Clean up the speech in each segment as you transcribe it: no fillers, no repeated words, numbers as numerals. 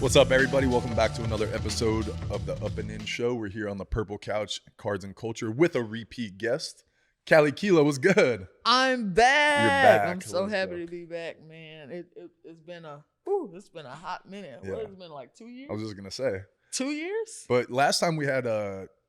What's up, everybody? Welcome back to another episode of the Up and In Show. We're here on the Purple Couch, Cards and Culture, with a repeat guest. Cali Kilo, what's good? I'm back. You're back. I'm so happy to be back, man. It's been a hot minute. Yeah. What has it been, like 2 years? I was just gonna say 2 years? But last time we had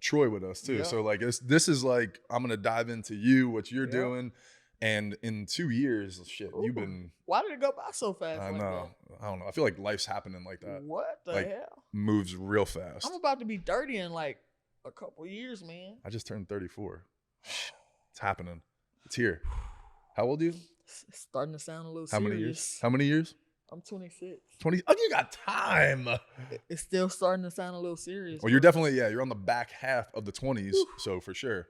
Troy with us too. Yeah. So like this is like I'm gonna dive into you, what you're Yeah. doing, and in 2 years, shit, Ooh. you've been. Why did it go by so fast? I like know. I don't know. I feel like life's happening like that. What the Like, hell? Moves real fast. I'm about to be 30 in like a couple years, man. I just turned 34. It's happening. It's here. How old are you? It's starting to sound a little How serious. many years? How many years? I'm 26. 20. Oh, you got time. It's still starting to sound a little serious. Well, you're definitely, you're on the back half of the 20s, so for sure.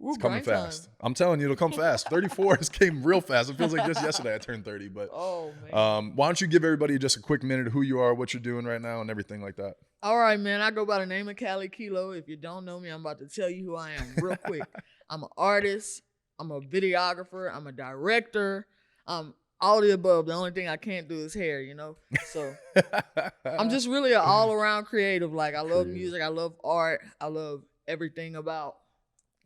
It's coming fast. I'm telling you, it'll come fast. 34 came real fast. It feels like just yesterday I turned 30. But oh, man. Why don't you give everybody just a quick minute of who you are, what you're doing right now, and everything like that. All right, man. I go by the name of Cali Kilo. If you don't know me, I'm about to tell you who I am real quick. I'm an artist. I'm a videographer. I'm a director. All the above. The only thing I can't do is hair, you know? So I'm just really an all-around creative. Like, I love music. I love art. I love everything about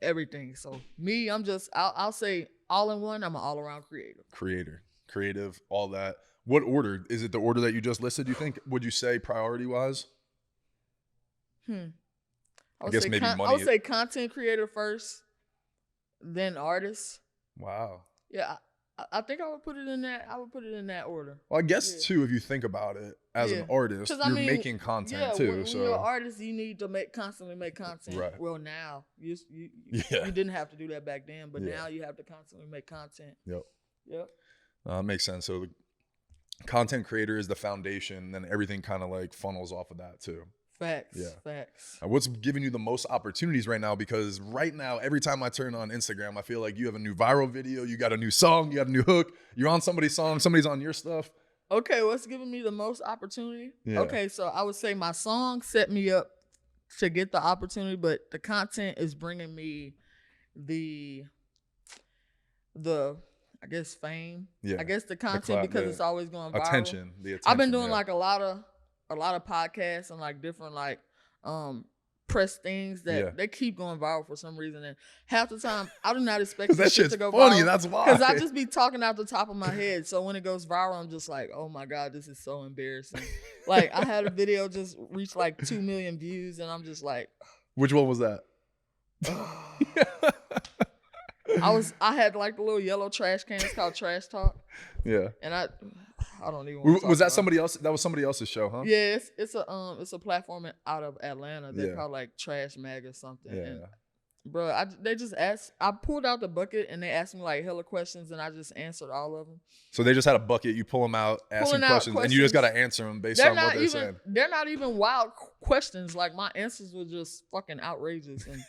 everything. So me, I'll say all in one. I'm an all-around Creative, all that. What order? Is it the order that you just listed, you think? Would you say priority-wise? I guess maybe money. I would say content creator first, then artist. Wow. Yeah, I think I would put it in that order. Well, I guess too, if you think about it, as an artist, you're making content too. When you're an artist, you need to constantly make content. Right. Well, now you didn't have to do that back then, but now you have to constantly make content. Yep. Makes sense. So the content creator is the foundation, then everything kind of like funnels off of that too. Facts. Yeah. Facts. What's giving you the most opportunities right now? Because right now, every time I turn on Instagram, I feel like you have a new viral video, you got a new song, you got a new hook, you're on somebody's song, somebody's on your stuff. Okay, what's giving me the most opportunity? Yeah. Okay, so I would say my song set me up to get the opportunity, but the content is bringing me the I guess fame. Yeah. I guess the content because it's always going viral. The attention. I've been doing like a lot of podcasts and like different like press things that they keep going viral for some reason, and half the time I do not expect that shit to go funny. viral. That's why. Because I just be talking out the top of my head. So when it goes viral, I'm just like, oh my God, this is so embarrassing. Like I had a video just reach like 2 million views, and I'm just like, which one was that? I had like the little yellow trash cans called Trash Talk. Yeah. And I don't even want to was that somebody else? That was somebody else's show, huh? Yeah, it's a platform out of Atlanta. They're called like Trsh Mag or something. Yeah. And, bro, they just asked. I pulled out the bucket and they asked me like hella questions, and I just answered all of them. So they just had a bucket. You pull them out, ask them questions, and you just got to answer them based on what they're saying. They're not even wild questions. Like my answers were just fucking outrageous. And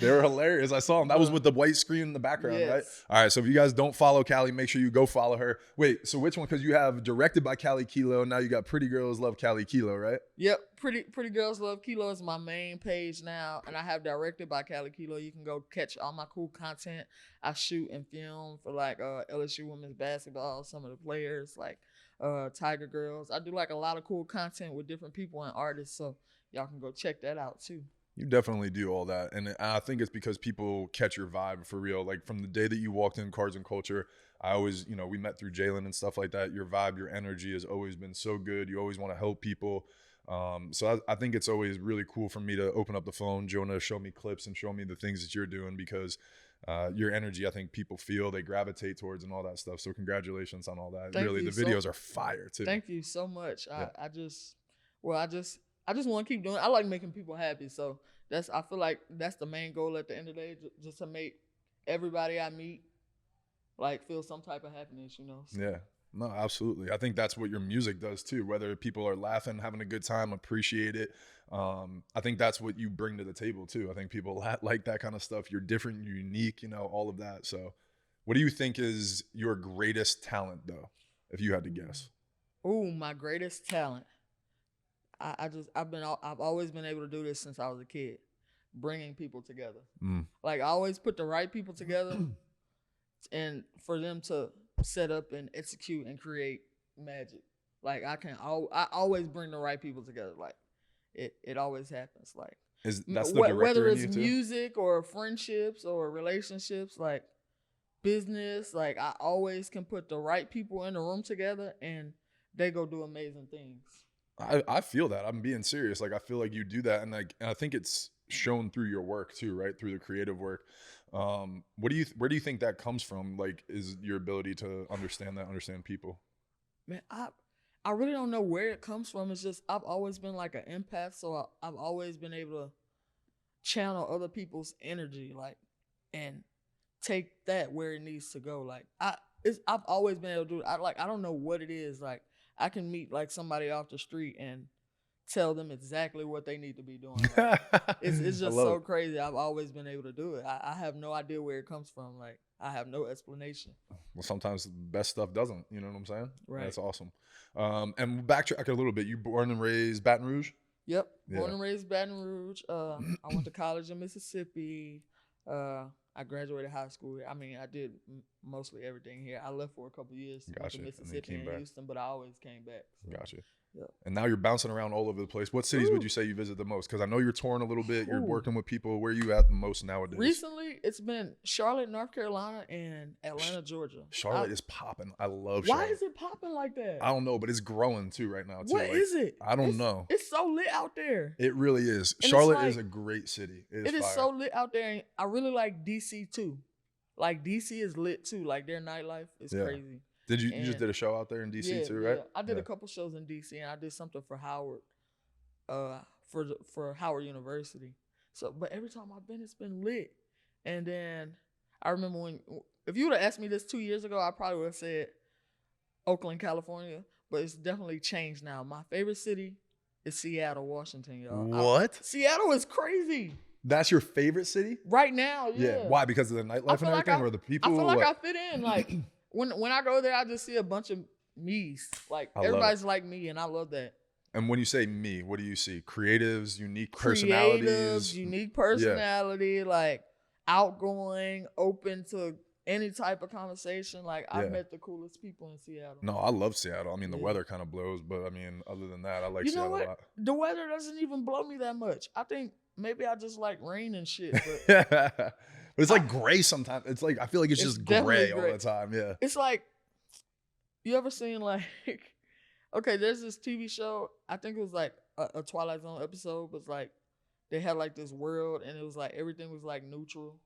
they were hilarious. I saw them. That was with the white screen in the background, right? All right. So if you guys don't follow Cali, make sure you go follow her. Wait, so which one? Because you have directed by Cali Kilo. Now you got Pretty Girls Love Cali Kilo, right? Yep. Pretty Girls Love Kilo is my main page now. And I have directed by Cali Kilo. You can go catch all my cool content. I shoot and film for like LSU women's basketball, some of the players, like Tiger Girls. I do like a lot of cool content with different people and artists. So y'all can go check that out too. You definitely do all that. And I think it's because people catch your vibe for real. Like from the day that you walked in Cards and Culture, I always, we met through Jalen and stuff like that. Your vibe, your energy has always been so good. You always want to help people. So I think it's always really cool for me to open up the phone, Jonah, show me clips and show me the things that you're doing, because your energy, I think people feel, they gravitate towards and all that stuff. So congratulations on all that. Thank really, you. The videos are fire too. Thank you so much. Yeah. I just want to keep doing it. I like making people happy. So I feel like that's the main goal at the end of the day, just to make everybody I meet like feel some type of happiness, So. Yeah. No, absolutely. I think that's what your music does too. Whether people are laughing, having a good time, appreciate it. I think that's what you bring to the table too. I think people like that kind of stuff. You're different, you're unique, all of that. So what do you think is your greatest talent though, if you had to guess? Oh, my greatest talent. I've always been able to do this since I was a kid, bringing people together. Like I always put the right people together and for them to set up and execute and create magic. Like I always bring the right people together. Like it always happens. Like That's the director whether in it's you too? music or friendships or relationships, like business, like I always can put the right people in the room together and they go do amazing things. I feel that. I'm being serious. Like I feel like you do that, and I think it's shown through your work too, right? Through the creative work. Where do you think that comes from? Like, is your ability to understand people? Man, I really don't know where it comes from. It's just I've always been like an empath, so I've always been able to channel other people's energy, like, and take that where it needs to go. Like I've always been able to do it. I don't know what it is. Like I can meet like somebody off the street and tell them exactly what they need to be doing. Like, it's just so crazy. I've always been able to do it. I have no idea where it comes from. Like I have no explanation. Well, sometimes the best stuff doesn't. You know what I'm saying? Right. That's awesome. And backtrack a little bit. You born and raised Baton Rouge? Yep. Born and raised Baton Rouge. I went to college in Mississippi. I graduated high school. I mean, I did mostly everything here. I left for a couple of years to Mississippi and Houston, but I always came back. So. Gotcha. Yep. And now you're bouncing around all over the place. What cities would you say you visit the most? Because I know you're touring a little bit. You're working with people. Where are you at the most nowadays? Recently, it's been Charlotte, North Carolina, and Atlanta, Georgia. Charlotte is popping. I love Charlotte. Why is it popping like that? I don't know, but it's growing too right now. Too. What is it? I don't know. It's so lit out there. It really is. And Charlotte is a great city. It is so lit out there. And I really like DC too. Like DC is lit too. Like their nightlife is crazy. Did you just did a show out there in DC too, right? Yeah. I did a couple shows in DC, and I did something for Howard, for Howard University. So, but every time I've been, it's been lit. And then I remember if you would have asked me this 2 years ago, I probably would have said Oakland, California. But it's definitely changed now. My favorite city is Seattle, Washington, y'all. What? Seattle is crazy. That's your favorite city right now? Yeah. Why? Because of the nightlife and everything, or the people? I feel like I fit in. Like. When I go there, I just see a bunch of me's. Like everybody's like me, and I love that. And when you say me, what do you see? Creatives, unique personalities, unique personality, like outgoing, open to any type of conversation. Like I've met the coolest people in Seattle. No, I love Seattle. I mean, the weather kind of blows, but I mean, other than that, I like Seattle a lot. The weather doesn't even blow me that much. I think maybe I just like rain and shit. But but it's like gray sometimes. It's like I feel like it's just gray all the time. Yeah. It's like, you ever seen like, okay, there's this TV show. I think it was like a Twilight Zone episode. But it's like they had like this world, and it was like everything was like neutral.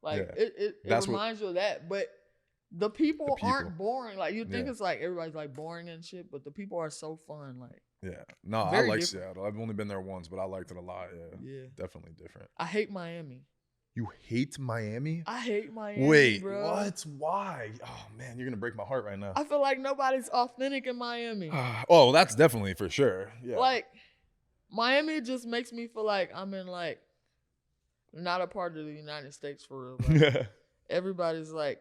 Like it reminds you of that. But the people aren't boring. Like you think it's like everybody's like boring and shit, but the people are so fun. Like no, I like Seattle. I've only been there once, but I liked it a lot. Yeah, definitely different. I hate Miami. You hate Miami? I hate Miami. Wait, bro. what? Why? Oh man, you're gonna break my heart right now. I feel like nobody's authentic in Miami. Oh, that's definitely for sure. Yeah. Like Miami just makes me feel like I'm in like not a part of the United States for real. Like, everybody's like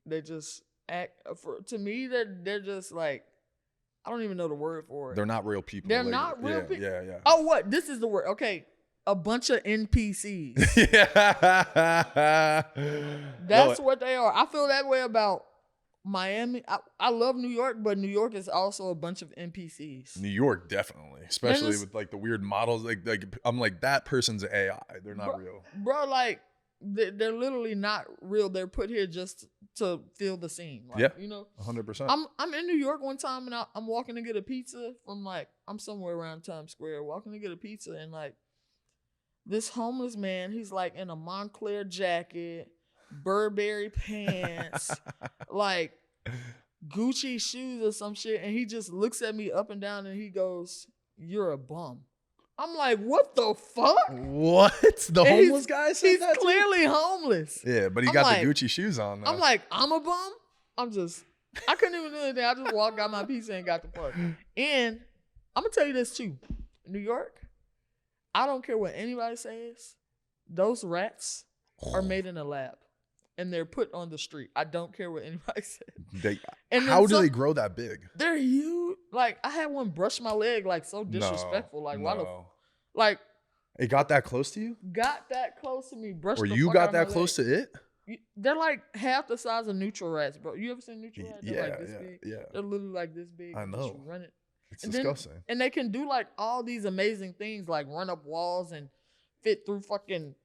they just act to me they're just like I don't even know the word for it. They're not real people. They're not real people. Yeah. Oh, what? This is the word. Okay. A bunch of NPCs. That's what they are. I feel that way about Miami. I love New York, but New York is also a bunch of NPCs. New York, definitely. Especially with like the weird models. Like I'm like, that person's AI. They're not real. Bro, like they're literally not real. They're put here just to fill the scene. Like, you know? 100%. I'm in New York one time, and I'm walking to get a pizza from like, I'm somewhere around Times Square, walking to get a pizza, and like, this homeless man, he's like in a Montclair jacket, Burberry pants, like Gucci shoes or some shit. And he just looks at me up and down and he goes, "You're a bum." I'm like, what the fuck? What? The homeless guy said that? He's clearly homeless. Yeah, but he got the Gucci shoes on though. I'm like, I'm a bum? I couldn't even do anything. I just walked, got my pizza, and got the fuck. And I'm going to tell you this too. New York, I don't care what anybody says. Those rats are made in a lab, and they're put on the street. I don't care what anybody says. How do they grow that big? They're huge. Like, I had one brush my leg, like, so disrespectful. Like, why the... Like... It got that close to you? Got that close to me. Brushed or the you fuck got out that of my close leg. to it? they're like half the size of neutral rats, bro. You ever seen neutral rats? They're Yeah, like this yeah, big. yeah. They're literally like this big. I Just know. run it. It's And disgusting. and they can do like all these amazing things, like run up walls and fit through fucking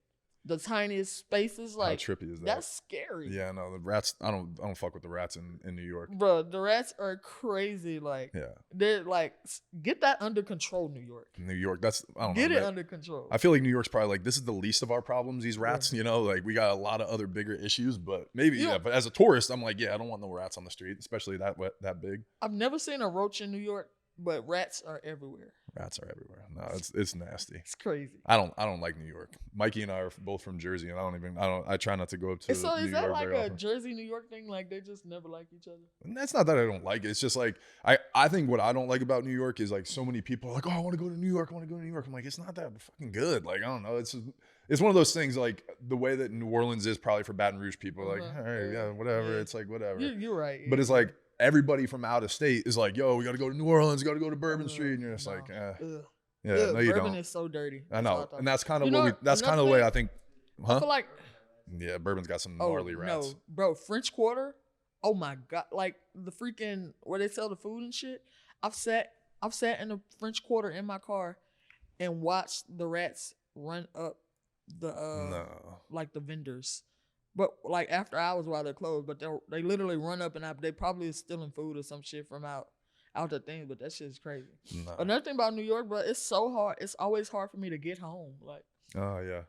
the tiniest spaces. Like, how trippy is that? That's scary. Yeah, no, the rats. I don't fuck with the rats in New York. Bro, the rats are crazy. Like, Yeah, they're like, get that under control, New York. New York. That's I don't Get know. it under control. I feel like New York's probably like this is the least of our problems. These rats, you know, like we got a lot of other bigger issues, but maybe yeah. But as a tourist, I'm like, yeah, I don't want no rats on the street, especially that big. I've never seen a roach in New York, but rats are everywhere. Rats are everywhere. No, it's nasty. It's crazy. I don't like New York. Mikey and I are both from Jersey, and I try not to go up to. So New is that York like very a often. Jersey New York thing? Like they just never like each other? And that's not that I don't like it. It's just like I think what I don't like about New York is like so many people are like, oh, I want to go to New York. I want to go to New York. I'm like, it's not that fucking good. Like I don't know. It's one of those things like the way that New Orleans is probably for Baton Rouge people. Like, all right, yeah, whatever. Yeah. It's like whatever. You're right. But it's like everybody from out of state is like, yo, we got to go to New Orleans. Got to go to Bourbon Street, and you're just like, yeah, no, you Bourbon don't. is so dirty. I know, and that's kind of that's kind of the way I think. Huh? I feel like yeah, Bourbon's got some gnarly rats. No, bro, French Quarter. Oh my god, like the freaking where they sell the food and shit. I've sat in the French Quarter in my car and watched the rats run up the like the vendors, but like after hours while they're closed. But they literally run up and they probably is stealing food or some shit from out the thing. But that shit is crazy. Nah. Another thing about New York, bro, it's so hard. It's always hard for me to get home. Like, oh yeah.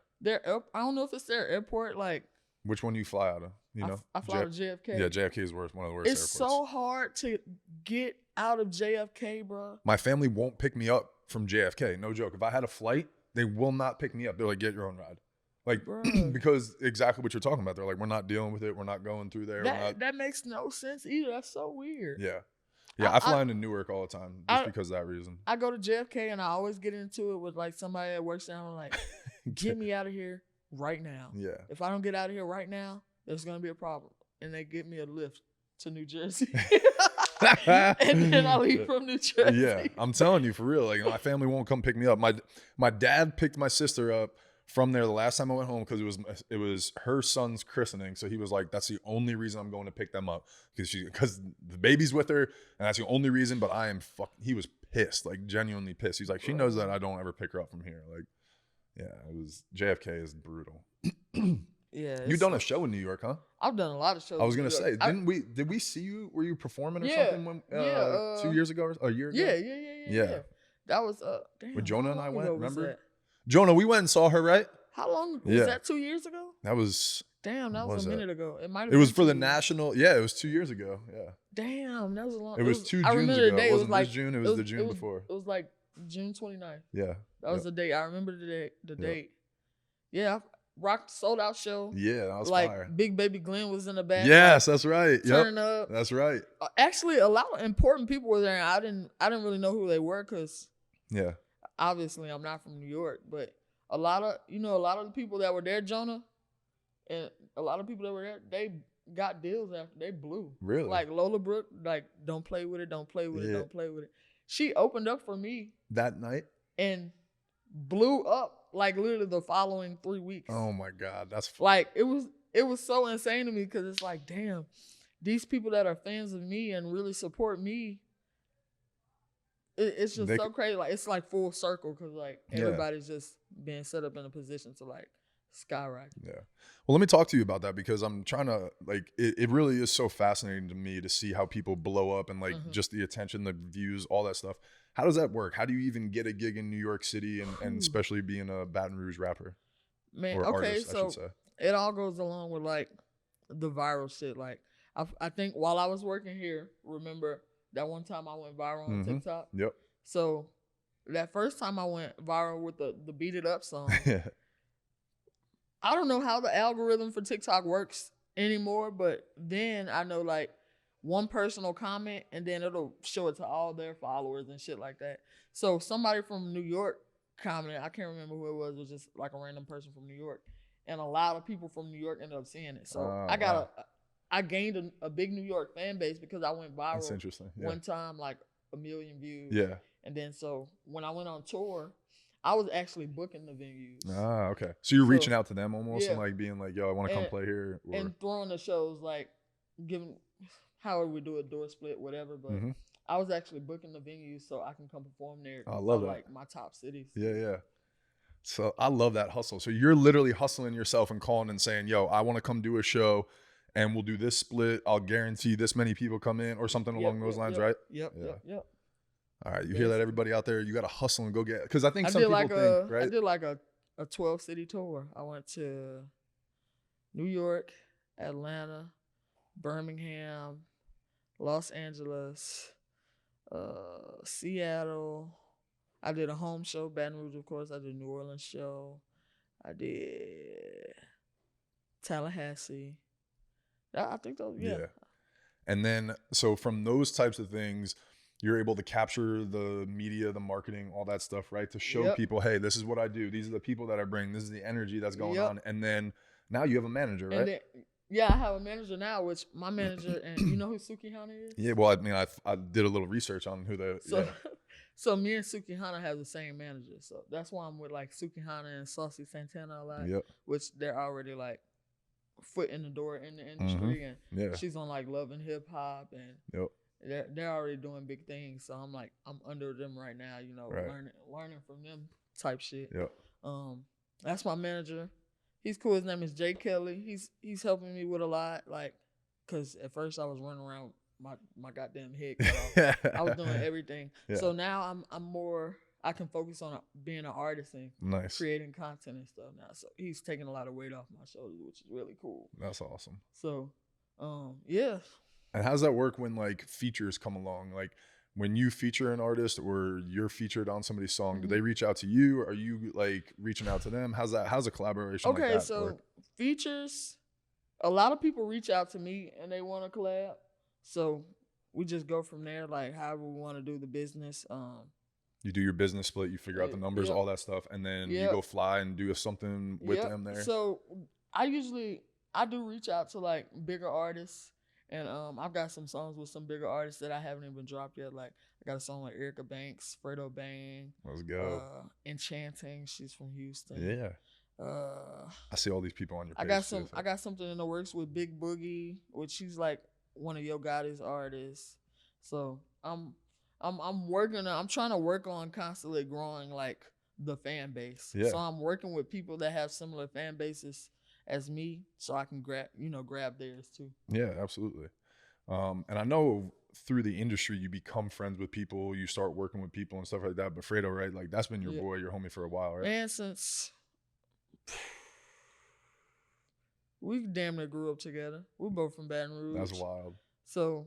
I don't know if it's their airport. Like, which one you fly out of? You know, I fly to JFK. Yeah, JFK is one of the worst airports. It's so hard to get out of JFK, bro. My family won't pick me up from JFK. No joke. If I had a flight, they will not pick me up. They're like, get your own ride. Like, because exactly what you're talking about. They're like, we're not dealing with it. We're not going through there. That makes no sense either. That's so weird. Yeah. Yeah, I fly into Newark all the time just because of that reason. I go to JFK and I always get into it with like somebody that works there. I'm like, get me out of here right now. Yeah. If I don't get out of here right now, there's going to be a problem. And they get me a lift to New Jersey. And then I leave from New Jersey. Yeah, I'm telling you for real. Like my family won't come pick me up. My dad picked my sister up from there the last time I went home because it was her son's christening. So he was like, that's the only reason I'm going to pick them up because the baby's with her and that's the only reason. But he was pissed, like genuinely pissed. He's like, she knows that I don't ever pick her up from here. Like, yeah, JFK is brutal. Yeah, you've done a show in New York, huh? I've done a lot of shows. I was gonna say, did we see you? Were you performing or something? 2 years ago or a year ago? Yeah. That was damn. When Jonah and I went, remember? Jonah, we went and saw her, right? How long was that? 2 years ago? That was. Damn, that was a minute ago. It might have. It was for the national. Yeah, it was 2 years ago. Yeah. Damn, that was a long. It was 2 Junes ago. It wasn't this June. It was the June before. It was like June 29th. Yeah. That was the date. I remember the date. Yeah. Rocked sold out show. Yeah, that was like fire. Big Baby Glenn was in the back. Yes, that's right. Turning up. That's right. Actually, a lot of important people were there. And I didn't really know who they were because obviously I'm not from New York, but a lot of the people that were there, Jonah, and a lot of people that were there, they got deals after they blew. Really? Like Lola Brooke, like don't play with it, don't play with it, don't play with it. She opened up for me that night and blew up. Like literally the following 3 weeks. Oh my God, that's like it was so insane to me because it's like, damn, these people that are fans of me and really support me. It's just so crazy. Like it's like full circle because like everybody's just being set up in a position to like skyrocket. Yeah. Well, let me talk to you about that because I'm trying to like it really is so fascinating to me to see how people blow up and like just the attention, the views, all that stuff. How does that work? How do you even get a gig in New York City and especially being a Baton Rouge rapper? Man, or artist, so I should say. It all goes along with like the viral shit. Like I think while I was working here, remember that one time I went viral on TikTok? Yep. So that first time I went viral with the Beat It Up song. I don't know how the algorithm for TikTok works anymore, but then I know like one personal comment and then it'll show it to all their followers and shit like that. So somebody from New York commented, I can't remember who it was just like a random person from New York. And a lot of people from New York ended up seeing it. So I gained a big New York fan base because I went viral. That's interesting. Yeah. One time, like 1 million views. Yeah. And then so when I went on tour, I was actually booking the venues. Ah, okay. So you're reaching out to them almost and Yeah. like being like, yo, I want to come play here. Or... And throwing the shows, like giving, however we do a door split, whatever. But I was actually booking the venues so I can come perform there. I love that. Like my top cities. Yeah, yeah. So I love that hustle. So you're literally hustling yourself and calling and saying, yo, I want to come do a show and we'll do this split. I'll guarantee this many people come in or something along those lines, right? Yep. All right. You hear that, everybody out there? You got to hustle and go get it. Because I think some people think, right? I did like a 12-city tour. I went to New York, Atlanta, Birmingham, Los Angeles, Seattle. I did a home show, Baton Rouge, of course. I did a New Orleans show. I did Tallahassee. I think those, yeah. And then, so from those types of things, you're able to capture the media, the marketing, all that stuff, right? To show people, hey, this is what I do. These are the people that I bring. This is the energy that's going on. And then now you have a manager, right? Then, yeah, I have a manager now, which my manager, and you know who Sukihana is? Yeah, well, I mean, I did a little research on who the... So me and Sukihana have the same manager. So that's why I'm with like Sukihana and Saucy Santana a lot, which they're already like foot in the door in the industry. And she's on like Love and Hip Hop and they're already doing big things. So I'm like, I'm under them right now, you know, learning from them type shit. That's my manager. He's cool. His name is Jay Kelly. He's helping me with a lot, like, cause at first I was running around my goddamn head cut off. I was doing everything. So now I'm more, I can focus on being an artist and creating content and stuff now. So he's taking a lot of weight off my shoulders, which is really cool. That's awesome. So, yeah. And how does that work when like features come along? Like when you feature an artist or you're featured on somebody's song, do they reach out to you? Or are you like reaching out to them? How's a collaboration like that work? Features, a lot of people reach out to me and they want to collab. So we just go from there, like however we want to do the business. You do your business split, you figure out the numbers, all that stuff, and then you go fly and do something with them there. So I do reach out to like bigger artists, and I've got some songs with some bigger artists that I haven't even dropped yet. Like I got a song with Erica Banks, Fredo Bang. Let's go. Enchanting, she's from Houston. Yeah. I see all these people on your page. I got something in the works with Big Boogie, which she's like one of Yo Gotti's artists. So I'm trying to work on constantly growing like the fan base. Yeah. So I'm working with people that have similar fan bases as me, so I can grab theirs too. Yeah, absolutely. And I know through the industry you become friends with people, you start working with people and stuff like that. But Fredo, right? Like that's been your boy, your homie for a while, right? Man, since we damn near grew up together. We're both from Baton Rouge. That's wild. So,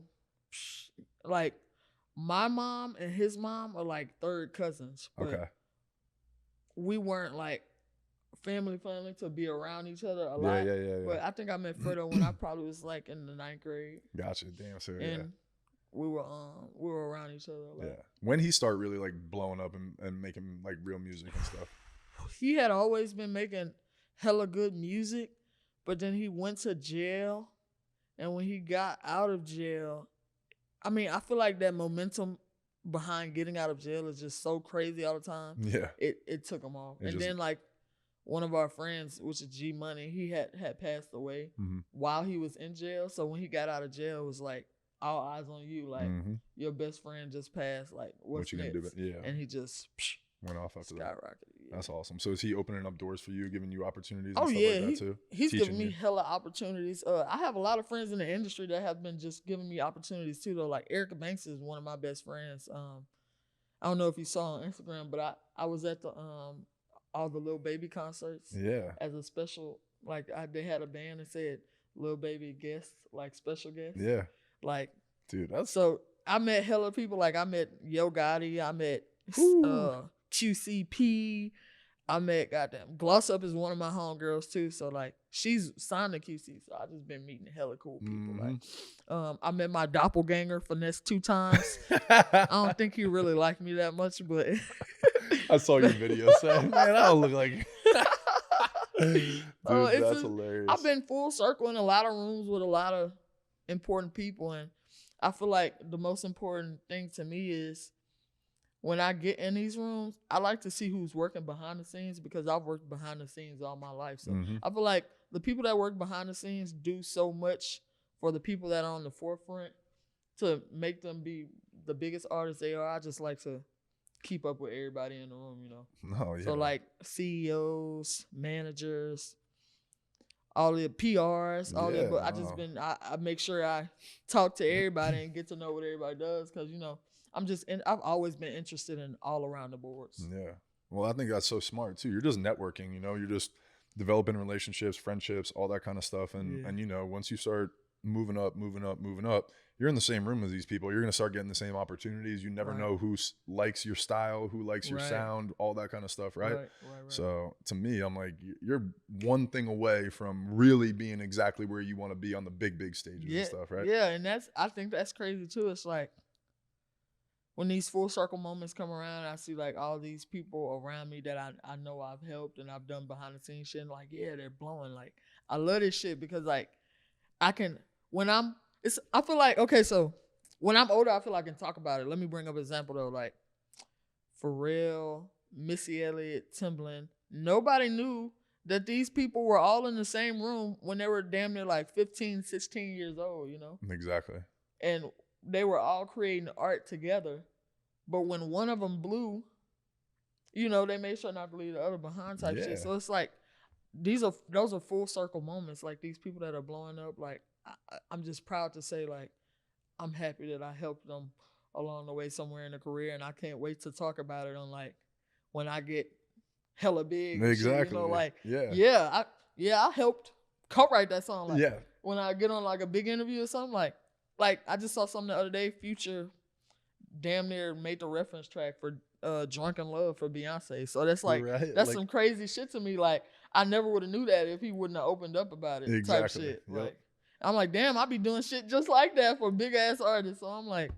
like, my mom and his mom are like third cousins. But we weren't like family to be around each other a lot. Yeah. But I think I met Fredo when I probably was like in the 9th grade. Gotcha. Damn, sir. And we were around each other a lot. Yeah. When he started really like blowing up and making like real music and stuff? He had always been making hella good music. But then he went to jail, and when he got out of jail, I mean, I feel like that momentum behind getting out of jail is just so crazy all the time. Yeah. It took him off. And then, like, one of our friends, which is G Money, he had passed away while he was in jail. So when he got out of jail, it was like, all eyes on you. Like, your best friend just passed. Like, what you gonna do? Yeah. And he just went off after skyrocketed. That. That's awesome. So is he opening up doors for you, giving you opportunities and stuff like that too? He's giving me hella opportunities. I have a lot of friends in the industry that have been just giving me opportunities too, though. Like Erica Banks is one of my best friends. I don't know if you saw on Instagram, but I was at the all the Lil Baby concerts. Yeah. As a special, like they had a band and said Lil Baby guest, like special guest. Yeah. Like, dude, that's so I met hella people. Like I met Yo Gotti, I met QCP. I met Gloss Up is one of my homegirls too. So like she's signed to QC. So I just been meeting hella cool people. Like I met my doppelganger Finesse 2 times. I don't think he really liked me that much, but I saw your video saying, man, I don't look like dude, that's hilarious. I've been full circle in a lot of rooms with a lot of important people, and I feel like the most important thing to me is when I get in these rooms, I like to see who's working behind the scenes because I've worked behind the scenes all my life. So I feel like the people that work behind the scenes do so much for the people that are on the forefront to make them be the biggest artists they are. I just like to keep up with everybody in the room, you know. Oh, yeah. So like CEOs, managers, all the PRs, all that. But I make sure I talk to everybody and get to know what everybody does because, you know, I've always been interested in all around the boards. Yeah. Well, I think that's so smart too. You're just networking, you know, you're just developing relationships, friendships, all that kind of stuff. And you know, once you start moving up, you're in the same room as these people. You're going to start getting the same opportunities. You never know who likes your style, who likes your sound, all that kind of stuff, right? So to me, I'm like, you're one thing away from really being exactly where you want to be on the big stages and stuff, right? Yeah, and I think that's crazy too. It's like when these full circle moments come around, I see like all these people around me that I know I've helped and I've done behind the scenes shit. And like, yeah, they're blowing. Like, I love this shit because like I feel like, okay, so when I'm older, I feel like I can talk about it. Let me bring up an example though. Like Pharrell, Missy Elliott, Timbaland. Nobody knew that these people were all in the same room when they were damn near like 15, 16 years old, you know? Exactly. And they were all creating art together. But when one of them blew, you know, they made sure not to leave the other behind type shit. So it's like, those are full circle moments. Like these people that are blowing up, like I'm just proud to say, like, I'm happy that I helped them along the way somewhere in a career, and I can't wait to talk about it on like when I get hella big. Exactly. Shit, you know, like I helped co-write that song. Like when I get on like a big interview or something, like I just saw something the other day. Future damn near made the reference track for Drunken Love for Beyonce. So that's like that's like, some crazy shit to me. Like I never would have knew that if he wouldn't have opened up about it. Type shit. Like I'm like, damn, I be doing shit just like that for big ass artists. So I'm like,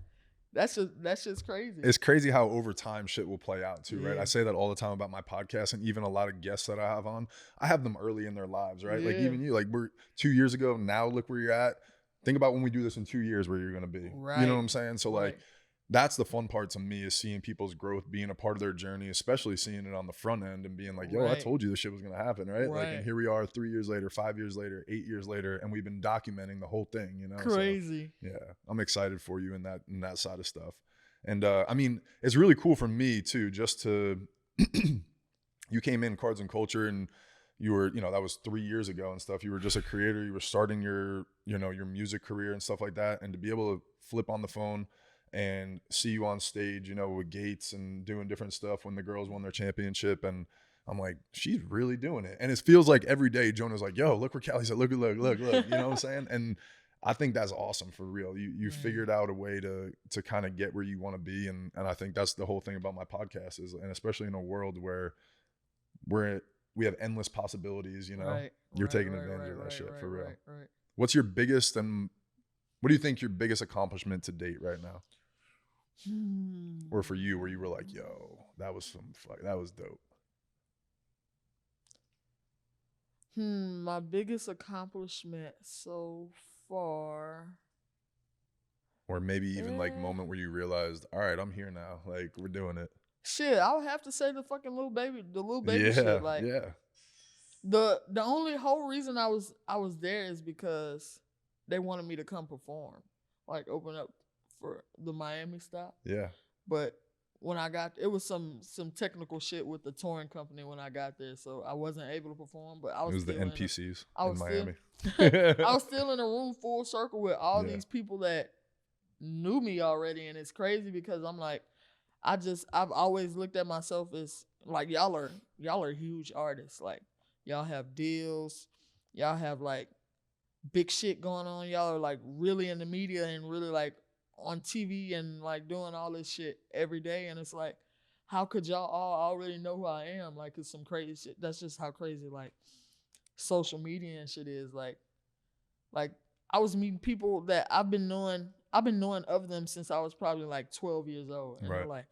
that's just crazy. It's crazy how over time shit will play out too, right? I say that all the time about my podcast, and even a lot of guests that I have on, I have them early in their lives, right? Like even you, like we're 2 years ago, now look where you're at. Think about when we do this in 2 years, where you're gonna be. Right. You know what I'm saying? So like that's the fun part to me, is seeing people's growth, being a part of their journey, especially seeing it on the front end and being like, yo, I told you this shit was going to happen, right? Like, and here we are 3 years later, 5 years later, 8 years later, and we've been documenting the whole thing, you know? Crazy. So, yeah, I'm excited for you in that side of stuff. And I mean, it's really cool for me too, just to, you came in Cards and Culture and you were, you know, that was 3 years ago and stuff. You were just a creator. You were starting your, you know, your music career and stuff like that. And to be able to flip on the phone and see you on stage, you know, with Gates and doing different stuff when the girls won their championship. And I'm like, she's really doing it. And it feels like every day Jonah's like, yo, look where Cali's at. Look, you know what I'm saying? And I think that's awesome for real. You figured out a way to kind of get where you want to be. And I think that's the whole thing about my podcast is, and especially in a world where we have endless possibilities, you know, you're taking advantage of that shit for real. What's your biggest, and what do you think your biggest accomplishment to date right now? Or for you, where you were like, yo, that was dope. My biggest accomplishment so far. Or maybe even like moment where you realized, all right, I'm here now. Like, we're doing it. Shit, I would have to say the fucking little baby shit. Like, the only whole reason I was there is because they wanted me to come perform, like open up for the Miami stop. Yeah. But when I got, it was some technical shit with the touring company when I got there, so I wasn't able to perform. But I was. It was the NPCs in Miami. I was still in a room full circle with all these people that knew me already, and it's crazy because I'm like, I've always looked at myself as like y'all are huge artists. Like y'all have deals, y'all have like big shit going on. Y'all are like really in the media and really like on TV and like doing all this shit every day. And it's like, how could y'all all already know who I am? Like it's some crazy shit. That's just how crazy like social media and shit is. Like I was meeting people that I've been knowing of them since I was probably like 12 years old. And they're like,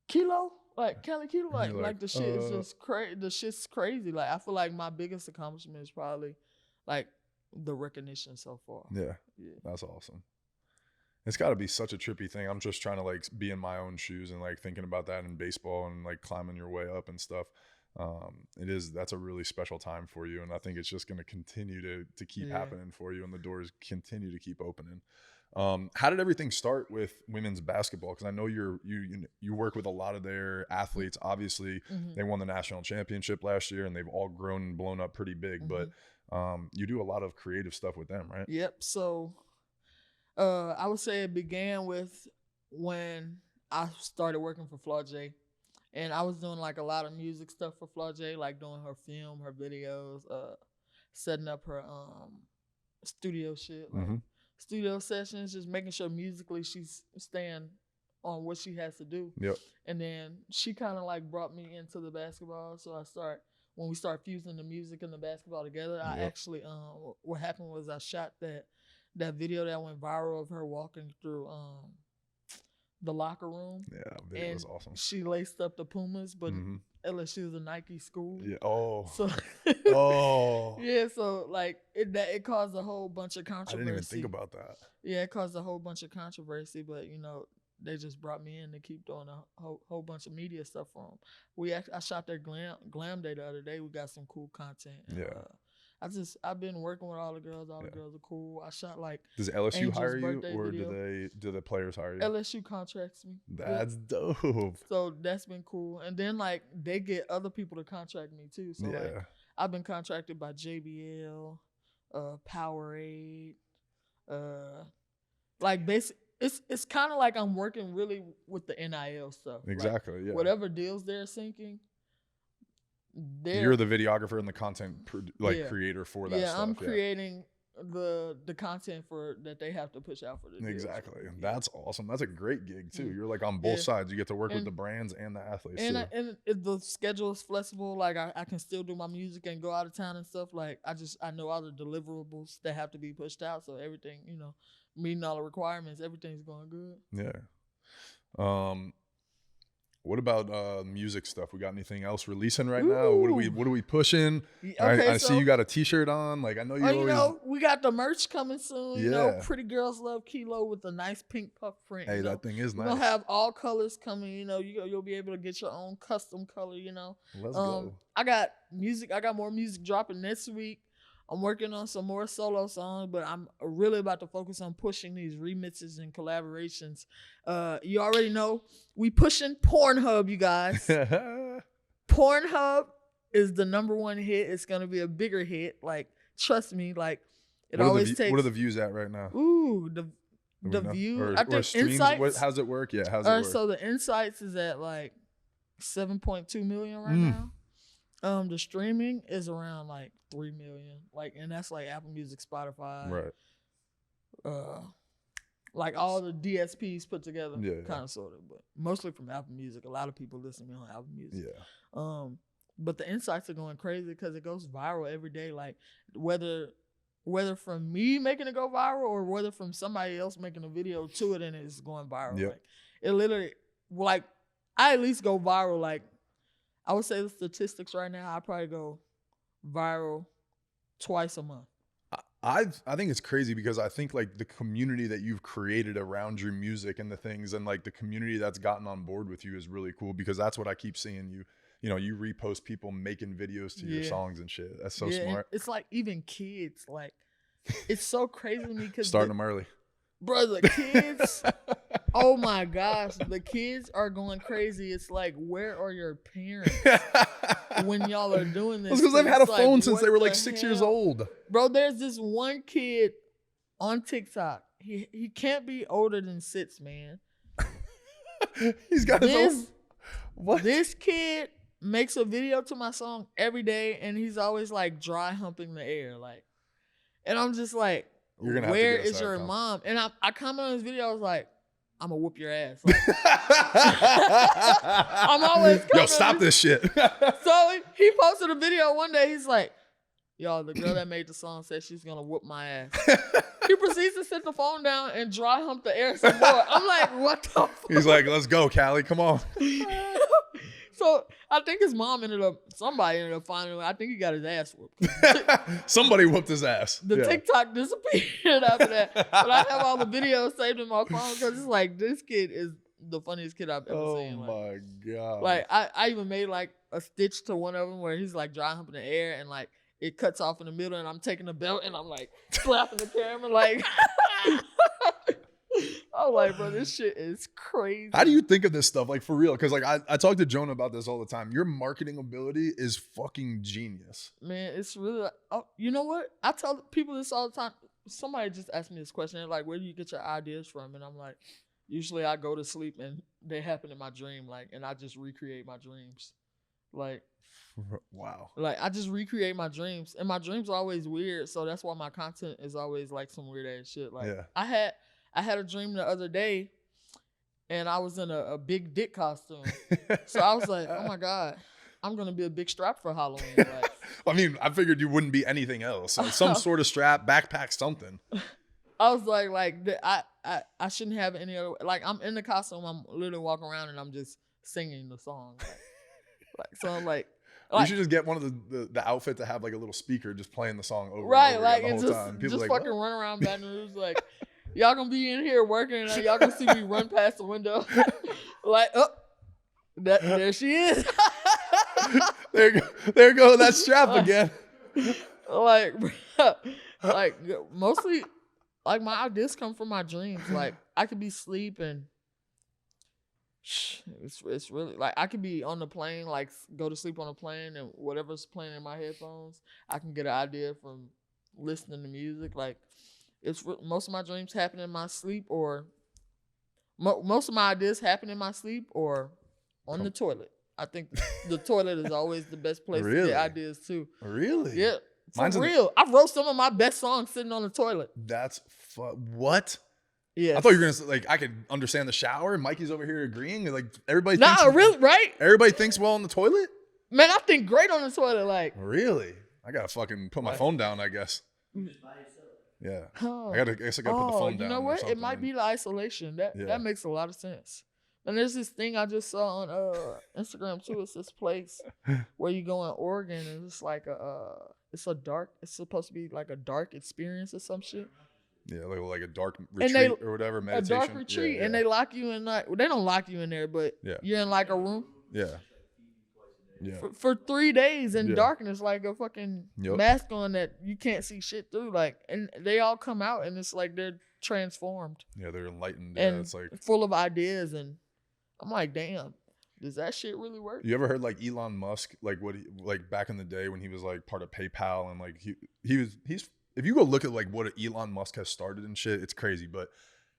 Kilo? Like Cali Kilo? Like the shit is just crazy. The shit's crazy. Like I feel like my biggest accomplishment is probably like the recognition so far. Yeah. That's awesome. It's got to be such a trippy thing. I'm just trying to like be in my own shoes and like thinking about that in baseball and like climbing your way up and stuff. That's a really special time for you, and I think it's just going to continue to keep happening for you, and the doors continue to keep opening. How did everything start with women's basketball? Because I know you work with a lot of their athletes. Obviously, they won the national championship last year, and they've all grown and blown up pretty big. But you do a lot of creative stuff with them, right? Yep. So I would say it began with when I started working for Flau'Jae. And I was doing like a lot of music stuff for Flau'Jae, like doing her film, her videos, setting up her studio shit, like studio sessions, just making sure musically she's staying on what she has to do. Yep. And then she kind of like brought me into the basketball. So when we start fusing the music and the basketball together, I actually, what happened was I shot that video that went viral of her walking through the locker room. Yeah, that video was awesome. She laced up the Pumas, but LSU was a Nike school. Yeah. Oh. So yeah, so like it caused a whole bunch of controversy. I didn't even think about that. Yeah, it caused a whole bunch of controversy, but you know, they just brought me in to keep doing a whole bunch of media stuff for them. I shot their glam day the other day. We got some cool content. And, I've been working with all the girls. All the girls are cool. I shot like. Does LSU Angel's hire you, or video. do the players hire you? LSU contracts me. That's dope. So that's been cool. And then like they get other people to contract me too. So like I've been contracted by JBL, Powerade, like basically. It's kind of like I'm working really with the NIL stuff. Exactly. Like, whatever deals they're sinking. You're the videographer and the content creator for that stuff. I'm creating the content that they have to push out for the exactly. And that's awesome. That's a great gig too. You're like on both sides. You get to work with the brands and the athletes too. And the schedule is flexible. Like I can still do my music and go out of town and stuff. Like I know all the deliverables that have to be pushed out. So everything, you know, meeting all the requirements, everything's going good. Yeah. What about music stuff? We got anything else releasing right now? What are we pushing? Okay, I see you got a T-shirt on. Like I know you always. You know, we got the merch coming soon. You know, Pretty Girls Love Kilo with a nice pink puff print. Hey, that thing is nice. We're gonna have all colors coming. You know, you'll be able to get your own custom color. You know. Let's go. I got music. I got more music dropping next week. I'm working on some more solo songs, but I'm really about to focus on pushing these remixes and collaborations. You already know we pushing Pornhub, you guys. Pornhub is the #1 hit. It's gonna be a bigger hit. Like, trust me. Like, it always takes. What are the views at right now? Ooh, the view. I think streams, Insights. How's it work? Yeah, how's it work? So the Insights is at like 7.2 million right now. The streaming is around like 3 million, like, and that's like Apple Music, Spotify, right? Like all the DSPs put together, kind of sort of, but mostly from Apple Music. A lot of people listen to me on Apple Music. Yeah. But the Insights are going crazy because it goes viral every day. Like whether from me making it go viral or whether from somebody else making a video to it and it's going viral. Yep. Like it literally, like I at least go viral like. I would say the statistics right now, I probably go viral twice a month. I think it's crazy because I think like the community that you've created around your music and the things and like the community that's gotten on board with you is really cool because that's what I keep seeing you. You know, you repost people making videos to your songs and shit. That's so smart. It's like even kids, like it's so crazy to me because starting them early. Bro, the kids, oh my gosh, the kids are going crazy. It's like, where are your parents when y'all are doing this? It's because they've had a phone since they were like 6 years old. Bro, there's this one kid on TikTok. He can't be older than 6, man. He's got his own. What? This kid makes a video to my song every day, and he's always like dry humping the air, like, and I'm just like. Where is your mom? And I comment on his video. I was like, I'm gonna whoop your ass. Like, I'm always yo, stop this shit. So he posted a video one day. He's like, yo, the girl that made the song said she's gonna whoop my ass. He proceeds to sit the phone down and dry hump the air some more. I'm like, what the fuck? He's like, let's go, Cali, come on. So So I think his mom somebody ended up finding him. I think he got his ass whooped. Somebody whooped his ass. The TikTok disappeared after that. But I have all the videos saved in my phone because it's like, this kid is the funniest kid I've ever seen. Oh my God. Like I even made like a stitch to one of them where he's like dry humping the air and like it cuts off in the middle and I'm taking the belt and I'm like slapping the camera like I'm like, bro, this shit is crazy. How do you think of this stuff? Like, for real? Because, like, I talk to Jonah about this all the time. Your marketing ability is fucking genius. Man, it's really, you know what? I tell people this all the time. Somebody just asked me this question. They're like, where do you get your ideas from? And I'm like, usually I go to sleep and they happen in my dream, like, and I just recreate my dreams. Like, wow. Like, I just recreate my dreams. And my dreams are always weird. So that's why my content is always like some weird ass shit. Like, I had a dream the other day and I was in a big dick costume. So I was like, oh my God, I'm going to be a big strap for Halloween. Like, I mean, I figured you wouldn't be anything else. Some sort of strap, backpack, something. I was like I shouldn't have any other, like, I'm in the costume. I'm literally walking around and I'm just singing the song. So I'm like, you should just get one of the outfit to have like a little speaker just playing the song over right, and over like, again the whole time. People just like, fucking run around Baton Rouge like, y'all gonna be in here working and y'all gonna see me run past the window. Like, oh, there she is. there you go, that strap again. Like mostly, like, my ideas come from my dreams. Like, I could be sleeping. It's really, like, I could be on the plane, like, go to sleep on a plane, and whatever's playing in my headphones, I can get an idea from listening to music. Like, most of my dreams happen in my sleep, or most of my ideas happen in my sleep or on the toilet. I think the toilet is always the best place to get ideas too. Really? Yeah. For real. I wrote some of my best songs sitting on the toilet. That's what? Yeah. I thought you were gonna, like, I could understand the shower. Mikey's over here agreeing. Like, everybody thinks. Nah, really, right? Everybody thinks well on the toilet? Man, I think great on the toilet. Like, really? I gotta fucking put my phone down, I guess. Yeah. Oh. I guess I gotta put the phone down. You know what? It might be the isolation. That makes a lot of sense. And there's this thing I just saw on Instagram too. It's this place where you go in Oregon and it's like it's supposed to be like a dark experience or some shit. Yeah, like a dark retreat or whatever, meditation. A dark retreat, and they lock you in, like, they don't lock you in there, but you're in like a room. Yeah. Yeah. For 3 days in darkness, like a fucking mask on that you can't see shit through. Like, and they all come out and it's like they're transformed. Yeah, they're enlightened. And it's like full of ideas. And I'm like, damn, does that shit really work? You ever heard like Elon Musk, like like back in the day when he was like part of PayPal and like he's if you go look at like what Elon Musk has started and shit, it's crazy. But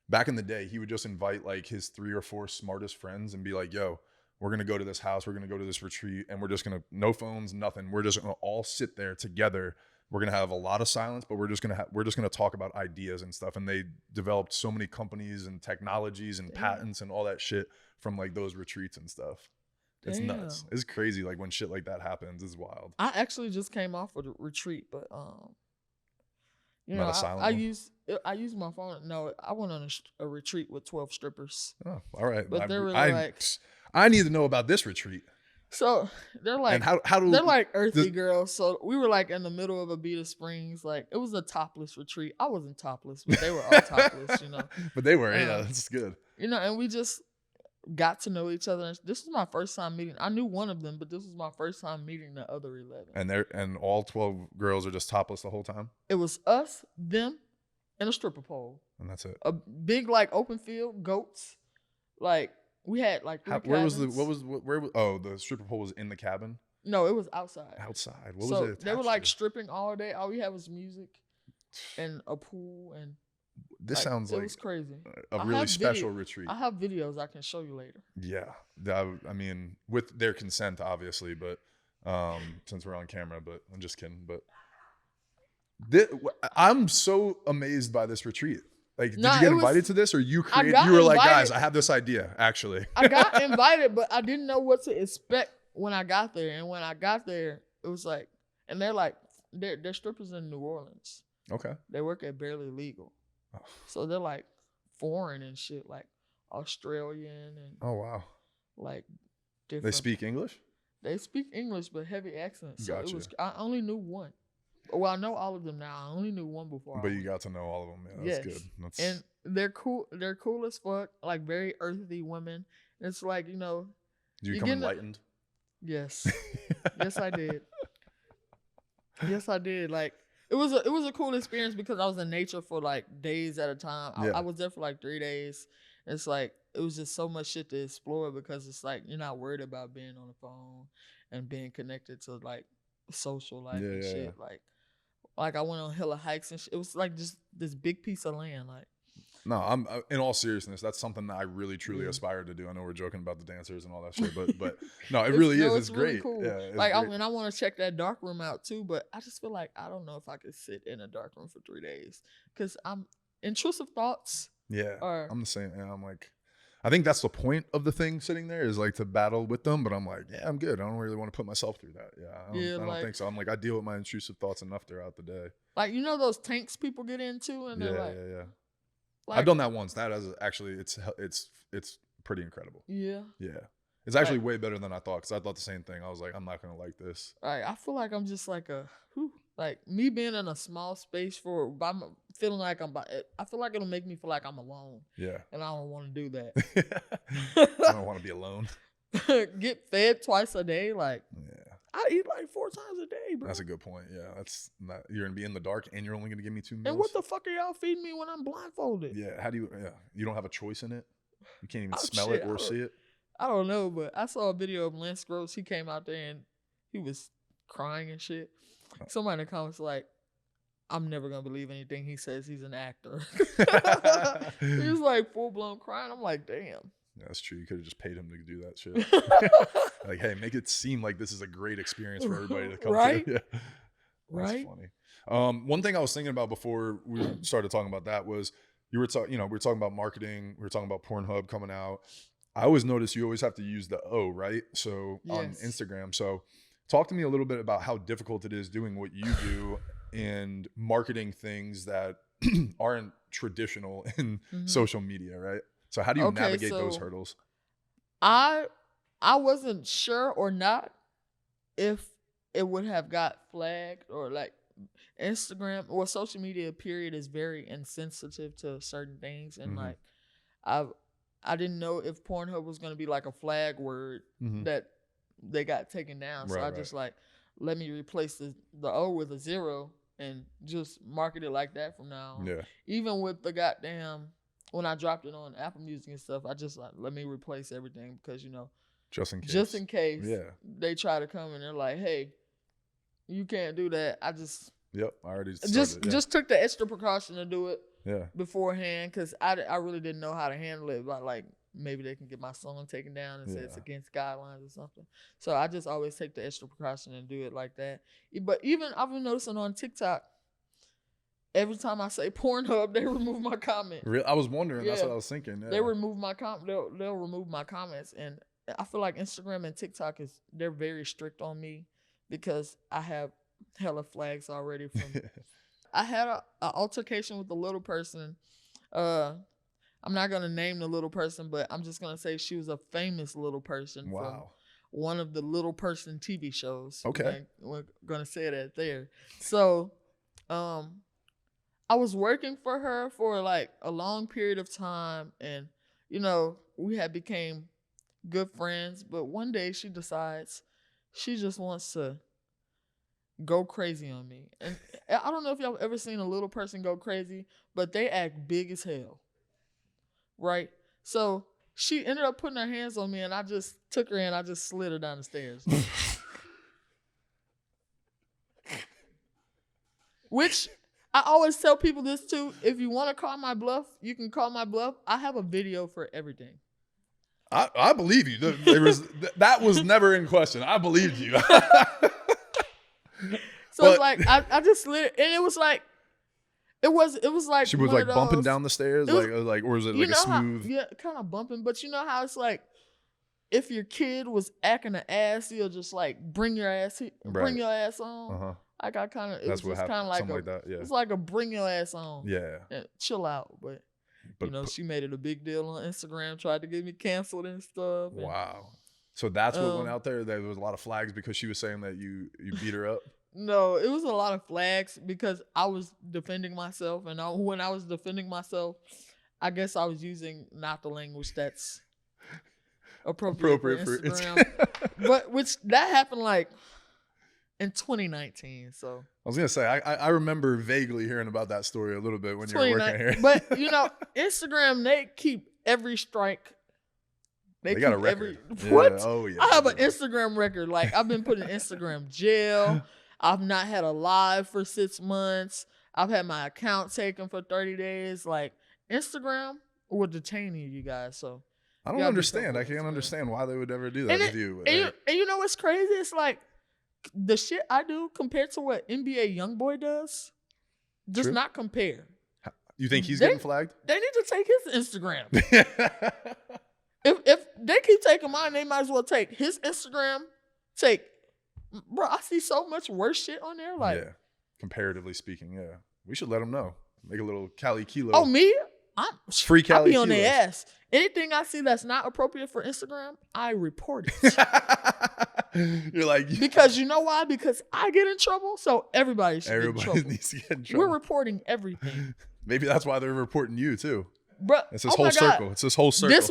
back in the day, he would just invite like his 3 or 4 smartest friends and be like, yo, we're going to go to this house. We're going to go to this retreat and we're just going to, no phones, nothing. We're just going to all sit there together. We're going to have a lot of silence, but we're just going to talk about ideas and stuff. And they developed so many companies and technologies and patents and all that shit from like those retreats and stuff. It's nuts. It's crazy. Like when shit like that happens, it's wild. I actually just came off of a retreat, but you know, I use my phone. No, I went on a retreat with 12 strippers. Oh, all right. But they're really I need to know about this retreat. So they're like, and how do they're like earthy girls. So we were like in the middle of Abita Springs. Like, it was a topless retreat. I wasn't topless, but they were all topless, you know. But they were, yeah, that's good. You know, and we just got to know each other. This was my first time meeting. I knew one of them, but this was my first time meeting the other 11. And all 12 girls are just topless the whole time? It was us, them, and a stripper pole. And that's it. A big like open field, goats. Like, we had like 3 cabins. The stripper pole was in the cabin? No, it was outside. Outside. What was it? They were like stripping all day. All we had was music and a pool, and this sounds like it was crazy. A really special retreat. I have videos I can show you later. Yeah. I mean, with their consent, obviously, but since we're on camera, but I'm just kidding. But I'm so amazed by this retreat. Like, did you get invited to this, or you were like, guys, I have this idea, actually? I got invited, but I didn't know what to expect when I got there. And when I got there, it was like, and they're strippers in New Orleans. Okay. They work at Barely Legal. Oh. So they're like foreign and shit, like Australian and oh wow, like different. They speak English? They speak English, but heavy accents. So Gotcha. I only knew one. Well, I know all of them now. I only knew one before. But you got to know all of them. Yeah, that's good. And they're cool. They're cool as fuck. Like very earthy women. It's like, you know. Do you become enlightened? Yes. Yes, I did. Yes, I did. Like it was a cool experience because I was in nature for like days at a time. I was there for like 3 days. It's like it was just so much shit to explore because it's like you're not worried about being on the phone and being connected to like social life and shit. Like I went on hella hikes and shit. It was like just this big piece of land. Like no, I'm in all seriousness. That's something that I really truly aspire to do. I know we're joking about the dancers and all that shit, but no, it really is. It's really great. Cool. Yeah, like I want to check that dark room out too, but I just feel like I don't know if I could sit in a dark room for 3 days because I'm intrusive thoughts. Yeah, I'm the same. And I'm like, I think that's the point of the thing sitting there is like to battle with them. But I'm like, yeah, I'm good. I don't really want to put myself through that. Yeah, I don't think so. I'm like, I deal with my intrusive thoughts enough throughout the day. Like, you know those tanks people get into and they're like, yeah. Like, I've done that once. That is actually, it's pretty incredible. Yeah. It's actually way better than I thought because I thought the same thing. I was like, I'm not gonna like this. I feel like I'm just like like me being in a small space feeling like I feel like it'll make me feel like I'm alone. Yeah. And I don't want to do that. I don't want to be alone. Get fed twice a day, like I eat like 4 times a day, bro. That's a good point. Yeah, that's not. You're gonna be in the dark, and you're only gonna give me 2 meals. And what the fuck are y'all feeding me when I'm blindfolded? Yeah, how do you? Yeah, you don't have a choice in it. You can't even smell it or see it. I don't know, but I saw a video of Lance Gross. He came out there and he was crying and shit. Somebody in the comments like, I'm never gonna believe anything he says. He's an actor. He was like full blown crying. I'm like, damn. Yeah, that's true. You could have just paid him to do that shit. Like, hey, make it seem like this is a great experience for everybody to come to. Yeah. That's funny. One thing I was thinking about before we started talking about that was we were talking about marketing. We were talking about Pornhub coming out. I always notice you always have to use the O, right? So on Instagram. So talk to me a little bit about how difficult it is doing what you do and marketing things that aren't traditional in social media, right? So how do you navigate those hurdles? I wasn't sure or not if it would have got flagged or like Instagram or social media period is very insensitive to certain things. And like I didn't know if Pornhub was going to be like a flag word that they got taken down. So I just like, let me replace the O with a 0 and just market it like that from now on. Yeah. Even with the goddamn, when I dropped it on Apple Music and stuff, I just like, let me replace everything because, you know, just in case they try to come and they're like, hey, you can't do that. I already started, just took the extra precaution to do it beforehand because I really didn't know how to handle it. But like maybe they can get my song taken down and say it's against guidelines or something. So I just always take the extra precaution and do it like that. But even I've been noticing on TikTok, every time I say Pornhub, they remove my comment. Really? I was wondering. That's what I was thinking. Yeah. They remove my they'll remove my comments, and I feel like Instagram and TikTok they're very strict on me because I have hella flags already from. I had an altercation with a little person. I'm not gonna name the little person, but I'm just gonna say she was a famous little person from one of the little person TV shows. Okay, we're gonna say that there. So, I was working for her for like a long period of time, and you know we had became good friends. But one day she decides she just wants to go crazy on me, and I don't know if y'all ever seen a little person go crazy, but they act big as hell, right? So she ended up putting her hands on me, and I just took her and I just slid her down the stairs. Which I always tell people this too. If you want to call my bluff, you can call my bluff. I have a video for everything. I believe you. That was never in question. I believed you. So it's like I just slid, and it was like she was like bumping down the stairs, or was it like a smooth? Kind of bumping. But you know how it's like if your kid was acting an ass, you'll just like bring your ass on. Like I kind of, it was just kind of like that. Yeah. It's like a bring your ass on. Yeah. And chill out, but you know, she made it a big deal on Instagram, tried to get me canceled and stuff. Wow. So that's what went out there. There was a lot of flags because she was saying that you beat her up. No, it was a lot of flags because I was defending myself, and when I was defending myself, I guess I was using not the language that's appropriate for Instagram. But which that happened like in 2019. So I was gonna say I remember vaguely hearing about that story a little bit when you were working here. But Instagram, they keep every strike. They got a record. What? Yeah. Oh yeah. I have an Instagram record. Like I've been put in Instagram jail. I've not had a live for 6 months. I've had my account taken for 30 days. Like Instagram will detain you guys. So I don't understand. I can't understand why they would ever do that with you. And you know what's crazy? It's like the shit I do compared to what NBA YoungBoy does does not compare. You think he's getting flagged? They need to take his Instagram. If they keep taking mine, they might as well take his Instagram. Bro, I see so much worse shit on there. Like, yeah, comparatively speaking, yeah. We should let them know. Make a little Cali Kilo. Oh, me? I'm free Cali Kilos. I be on their ass. Anything I see that's not appropriate for Instagram, I report it. You're like, because you know why? Because I get in trouble, so everybody should get in trouble. Needs to get in trouble. We're reporting everything. Maybe that's why they're reporting you too. Bro, it's this whole circle. It's this whole circle. This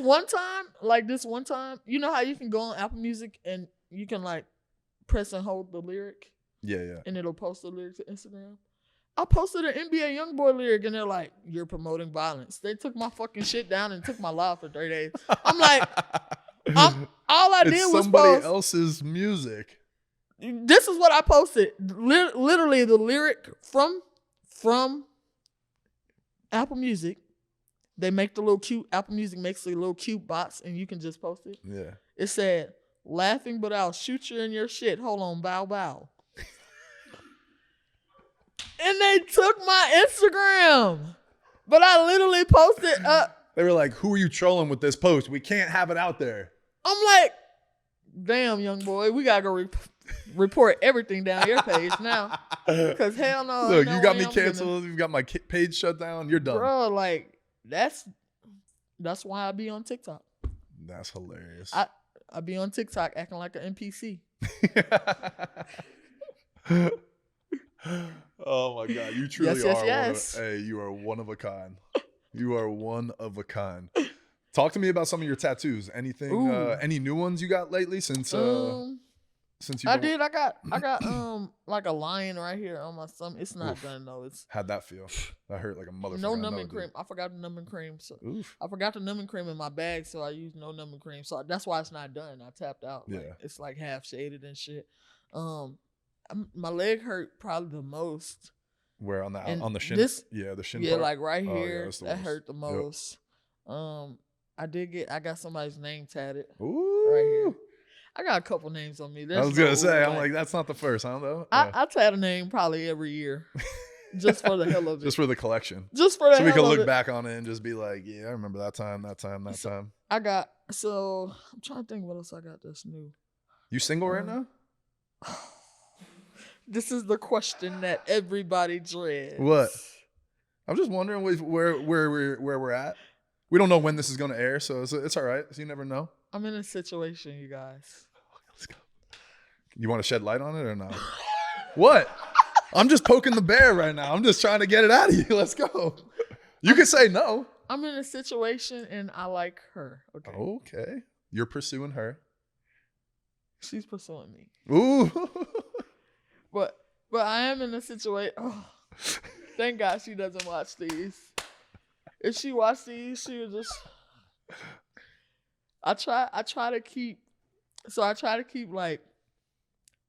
one time, you know how you can go on Apple Music and you can like press and hold the lyric? Yeah. And it'll post the lyric to Instagram. I posted an NBA YoungBoy lyric and they're like, "You're promoting violence." They took my fucking shit down and took my live for 3 days. I'm like, all I did was somebody else's music. This is what I posted. Literally the lyric from Apple Music. They make the little cute, Apple Music makes the little cute box and you can just post it. Yeah. It said, "Laughing, but I'll shoot you in your shit. Hold on, bow bow." And they took my Instagram. But I literally posted up. They were like, "Who are you trolling with this post? We can't have it out there." I'm like, damn, young boy, we gotta go report everything down your page now. Because hell no. Look, you got me canceled. You got my page shut down. You're done. Bro, like, that's why I be on TikTok. That's hilarious. I be on TikTok acting like an NPC. Oh my God, you truly are. Yes. You are one of a kind. You are one of a kind. Talk to me about some of your tattoos. Anything? Any new ones you got lately since you? I got like a lion right here on my stomach. It's not done though. How'd that feel? That hurt like a motherfucker. No numbing cream. I forgot the numbing cream. So I forgot the numbing cream in my bag, so I used no numbing cream. So that's why it's not done. I tapped out. Yeah. Like, it's like half shaded and shit. My leg hurt probably the most. Where on the shin? The shin. Yeah, part? like right here. That hurt the most. Yep. I got somebody's name tatted. Ooh. Right here. I got a couple names on me. I was gonna say, I'm like, that's not the first, huh? Though. Yeah. I tat a name probably every year, just for the hell of it. Just for the collection. Just for the hell of it. So we can look back on it and just be like, yeah, I remember that time. I'm trying to think what else I got that's new. You single right now? This is the question that everybody dreads. What? I'm just wondering where we're at. We don't know when this is going to air, so it's all right. So you never know. I'm in a situation, you guys. Let's go. You want to shed light on it or not? What? I'm just poking the bear right now. I'm just trying to get it out of you. Let's go. You can say no. I'm in a situation and I like her. Okay. You're pursuing her. She's pursuing me. Ooh. But I am in a situation. Oh, thank God she doesn't watch these. If she watched these, she would just. I try to keep like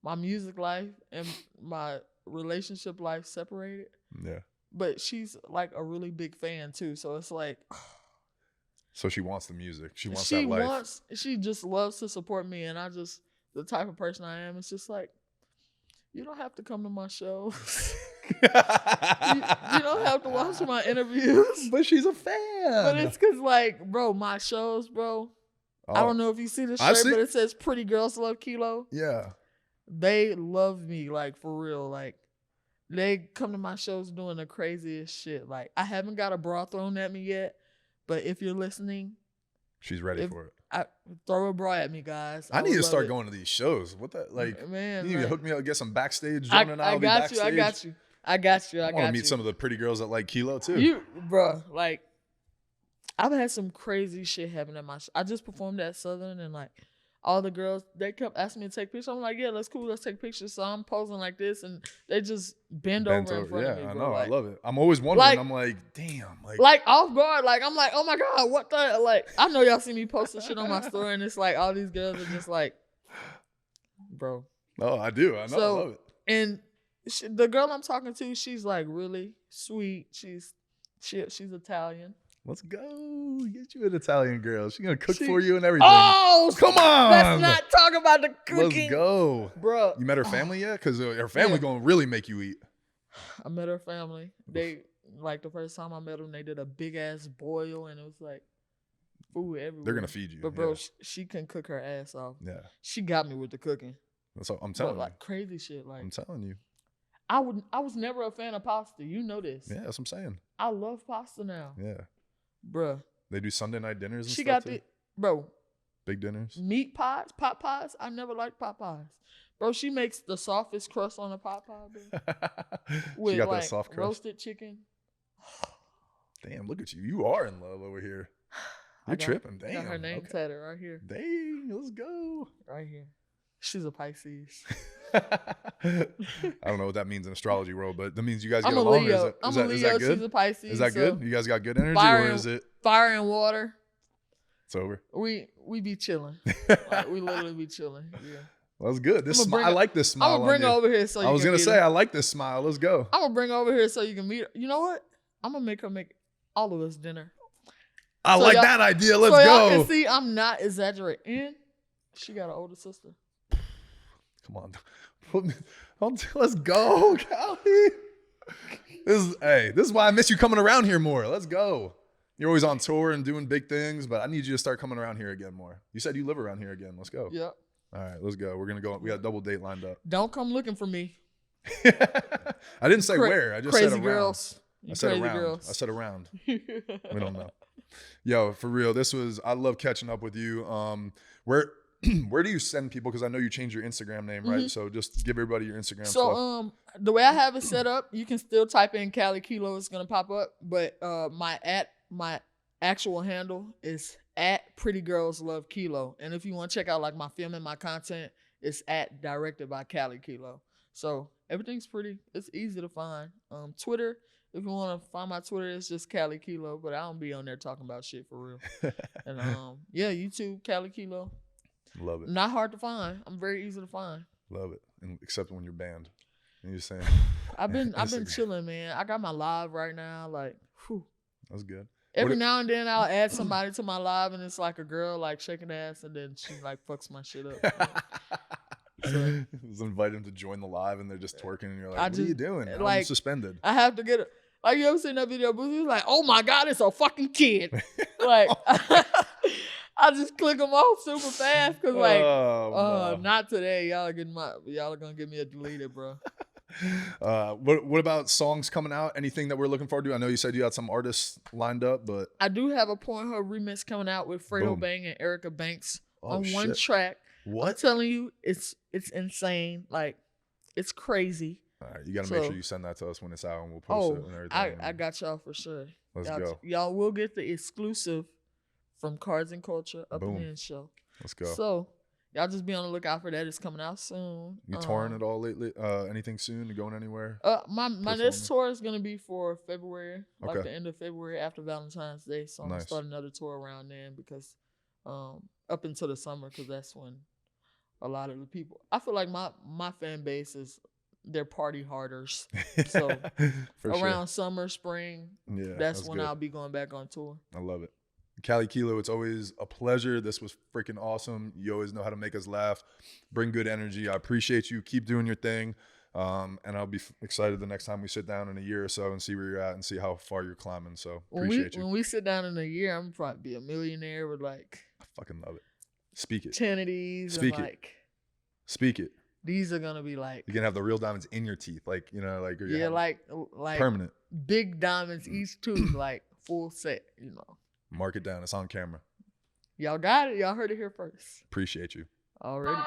my music life and my relationship life separated. Yeah. But she's like a really big fan too, so it's like. So she wants the music. She wants that life. She just loves to support me, and the type of person I am. It's just like. You don't have to come to my shows. you don't have to watch my interviews. But she's a fan. But it's because, like, bro, my shows, bro. I don't know if you see the shirt, but it says Pretty Girls Love Kilo. Yeah. They love me, like, for real. Like, they come to my shows doing the craziest shit. Like, I haven't got a bra thrown at me yet, but if you're listening. She's ready for it. throw a bra at me, guys. I need would to love start it. going to these shows. What that like? Man, You need to like, hook me up, get some backstage. I Jordan and I'll be got backstage. you. I got you. I got you. I I want to got meet you. some of the pretty girls that like Kilo too. You, bro, like, I've had some crazy shit happen at my I just performed at Southern, and like all the girls, they kept asking me to take pictures. I'm like, yeah, that's cool. Let's take pictures. So I'm posing like this, and they just bend over in front of me, bro. I know. Like, I love it. I'm always wondering. I'm like, damn. Like off guard. Like, I'm like, oh my God, what the? Like, I know y'all see me posting shit on my story, and it's like all these girls are just like, bro. Oh, I do. I know. So, I love it. And the girl I'm talking to, she's like really sweet. She's Italian. Let's go. Get you an Italian girl. She's going to cook for you and everything. Oh, come on. Let's not talk about the cooking. Let's go. Bro. You met her family yet? Because her family going to really make you eat. I met her family. They, like, the first time I met them, they did a big-ass boil, and it was, like, food everywhere. They're going to feed you. But, bro, she can cook her ass off. Yeah. She got me with the cooking. That's all I'm telling you. Like, crazy shit. Like, I'm telling you. I was never a fan of pasta. You know this. Yeah, that's what I'm saying. I love pasta now. Yeah. Bruh. They do Sunday night dinners and she stuff got too? Bro. Big dinners? Meat pies, pot pies. I never liked pot pies. Bro, she makes the softest crust on a pot pie, bro. With, she got like, that soft crust? Roasted chicken. Damn, look at you. You are in love over here. You're tripping. Damn. Got her name tatted right here. Dang, let's go. Right here. She's a Pisces. I don't know what that means in astrology world, but that means you guys get I'm a along. Leo. Is that good? She's a Pisces. Is that good? You guys got good energy, or is it fire and water? It's over. We be chilling. Like, we literally be chilling. Yeah. Well, that's good. This I like this smile. I'm gonna bring her over here so you can I was gonna say I like this smile. Let's go. I'm gonna bring her over here so you can meet her. You know what? I'm gonna make her make all of us dinner. I like that idea. Let's so go. Y'all can see I'm not exaggerating. And she got an older sister. Come on. Let's go, Cali. This is why I miss you coming around here more. Let's go. You're always on tour and doing big things, but I need you to start coming around here again more. You said you live around here again. Let's go. Yep. All right, let's go. We're going to go. We got a double date lined up. Don't come looking for me. I didn't say where. I just said around. Girls. I said around. Girls. I said around. We don't know. Yo, for real, I love catching up with you. Where do you send people? Because I know you changed your Instagram name, right? Mm-hmm. So just give everybody your Instagram. So the way I have it set up, you can still type in Cali Kilo. It's gonna pop up. But my actual handle is at Pretty Girls Love Kilo. And if you want to check out like my film and my content, it's at Directed by Cali Kilo. So everything's it's easy to find. Twitter, if you want to find my Twitter, it's just Cali Kilo. But I don't be on there talking about shit for real. And yeah, YouTube Cali Kilo. Love it. Not hard to find. I'm very easy to find. Love it. And except when you're banned. And you're saying I've been chilling, man. I got my live right now. Like, whew. That's good. Every now and then I'll add somebody to my live and it's like a girl like shaking ass and then she like fucks my shit up. So, just invite them to join the live and they're just twerking and you're like, what are you doing? Like, I'm suspended. I have to get it. Like, you ever seen that video? He was like, oh my God, it's a fucking kid. Like, I just click them off super fast because no. Not today. Y'all are gonna get me a deleted, bro. What about songs coming out? Anything that we're looking forward to? I know you said you had some artists lined up, but I do have a Pornhub remix coming out with Fredo Bang and Erica Banks on one track. What? I'm telling you, it's insane. Like, it's crazy. All right, you got to make sure you send that to us when it's out and we'll post it and everything. I got y'all for sure. Let's go. Y'all will get the exclusive from Cards and Culture Up and In show. Let's go. So y'all just be on the lookout for that. It's coming out soon. You touring at all lately? Anything soon? You going anywhere? My next tour is gonna be for February, like the end of February after Valentine's Day. So I'm gonna start another tour around then because up until the summer, because that's when a lot of the people. I feel like my fan base they're party harders. So around summer, spring, that's when I'll be going back on tour. I love it. Cali Kilo, it's always a pleasure. This was freaking awesome. You always know how to make us laugh, bring good energy. I appreciate you. Keep doing your thing. And I'll be excited the next time we sit down in a year or so and see where you're at and see how far you're climbing. So appreciate you. When we sit down in a year, I'm probably be a millionaire with like. I fucking love it. Speak it. 10 of these. Speak and it. Like, speak it. These are gonna be like. You're gonna have the real diamonds in your teeth, like like permanent. Big diamonds each tooth, like full set. Mark it down. It's on camera. Y'all got it. Y'all heard it here first. Appreciate you. Already.